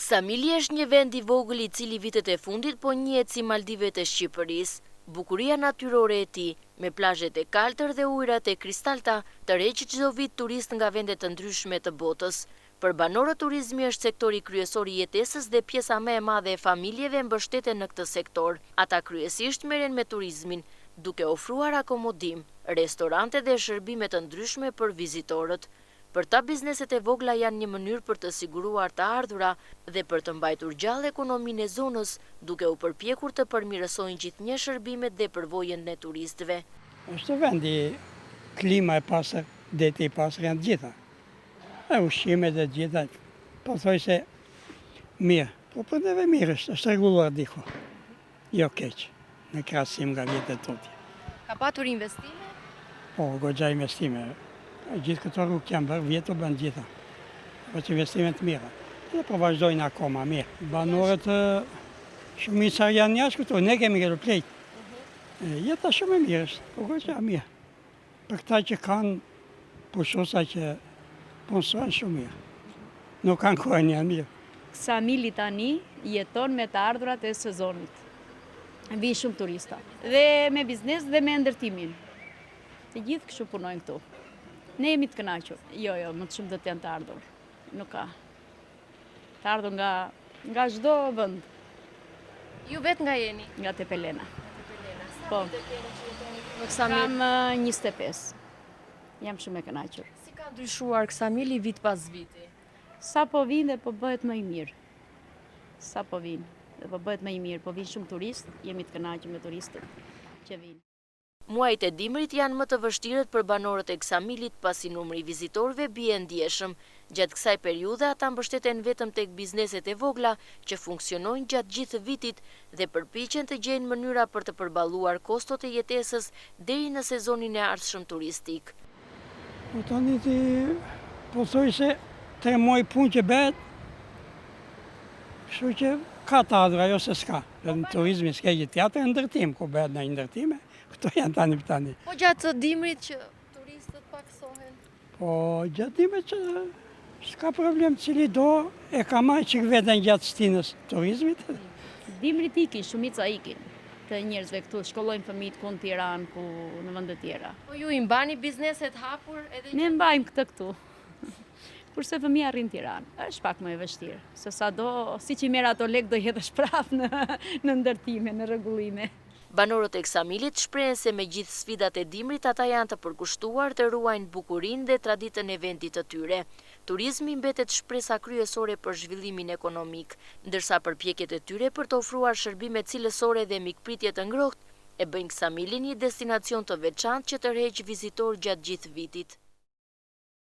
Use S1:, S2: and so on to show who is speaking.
S1: Ksamili është një vend i vogël i cili vitet e fundit po njihet si Maldivet e Shqipërisë. Bukuria natyrore e tij, me plazhet e kaltër dhe ujërat e kristalta, tërheq çdo vit turistë nga vende të ndryshme të botës. Për banorët turizmi është sektori kryesor i jetesës dhe pjesa më e madhe e familjeve mbështeten në këtë sektor. Ata kryesisht merren me turizmin, duke ofruar akomodim, restorante dhe shërbime të ndryshme për vizitorët. Për ta bizneset e vogla janë një mënyrë për të siguruar të ardhura dhe për të mbajtur gjallë ekonominë e zonës, duke u përpjekur të përmirësojnë gjithnjë shërbimet dhe përvojën e turistëve.
S2: Është vendi, klima e pastër, deti i pastër janë të gjitha. E ushqimet e gjitha, po thoj se mirë, po përndeve mirë është rregulluar diku. Jo keq, në krahasim nga vjetet tutje.
S1: Ka patur investime?
S2: Po, goxha investime. Gjithë këto rrugë janë bërë, vjetë bën gjitha. Po që investime të mira. Dhe po vazhdojnë akoma mirë. Banorët shumica janë jashtë këtu, ne kemi gjerë plejt. Jeta shumë e mirë është, po goxha mirë. Për këta që kanë pushuesa që punësojnë shumë mirë. Nuk kanë kohën janë mirë.
S3: Ksamili tani jeton me të ardhurat e sezonit. Vijnë shumë turista. Dhe me biznes dhe me ndërtimin. Të gjithë kështu punojnë këtu. Ne jemi të kënaqur. Jo, më të shumë do të janë të ardhur. Nuk ka. Të ardhur nga çdo vend.
S1: Ju vetë nga jeni?
S3: Nga Tepelena.
S1: Po.
S3: Kam 25. Jam shumë e kënaqur.
S1: Si ka ndryshuar Ksamili vit pas viti?
S3: Sa po vinë dhe po bëhet më i mirë. Sa po vinë dhe po bëhet më i mirë. Po vinë shumë turistë, jemi të kënaqur me turistët që vinë.
S1: Muajt e dimrit janë më të vështirët për banorët e Ksamilit pasi numri i vizitorëve bie ndjeshëm. Gjatë kësaj periudhe ata mbështeten vetëm tek bizneset e vogla që funksionojnë gjatë gjithë vitit dhe përpiqen të gjejnë mënyra për të përballuar kostot e jetesës deri në sezonin e ardhshëm turistik.
S2: Po tani po thoj se 3 muaj punë që bëhet, kështu që ka të ardhur ajo se s'ka. Në turizmin s'ka gjë tjetër, ndërtim, ku bëhet në ndërtime. Këto janë tani.
S1: Po gjatë dimrit që turistët paksohen?
S2: Po gjatë dimrit që s'ka problem, cili do e ka marrë që veten gjatë stinës turizmit.
S3: Dimrit ikin, shumica ikin. Të njerëzve këtu shkollojnë fëmijët ku në Tiranë, ku në vende tjera.
S1: Po ju i mbani bizneset hapur edhe
S3: ne mbajmë këtë këtu. Kurse fëmija arrin Tiranë, është pak më e vështirë. Se sa do, si që i merr ato lek do jetë shpraf në ndërtime, në rregullime.
S1: Banorët e Ksamilit shprehen se me gjithë sfidat e dimrit ata janë të përkushtuar të ruajnë bukurinë dhe traditën e vendit të tyre. Turizmi mbetet shpresa kryesore për zhvillimin ekonomik, ndërsa përpjekjet e tyre për të ofruar shërbime cilësore dhe mikpritje të ngrohtë e bëjnë Ksamilin një destinacion të veçantë që tërheq vizitorë gjatë gjithë vitit.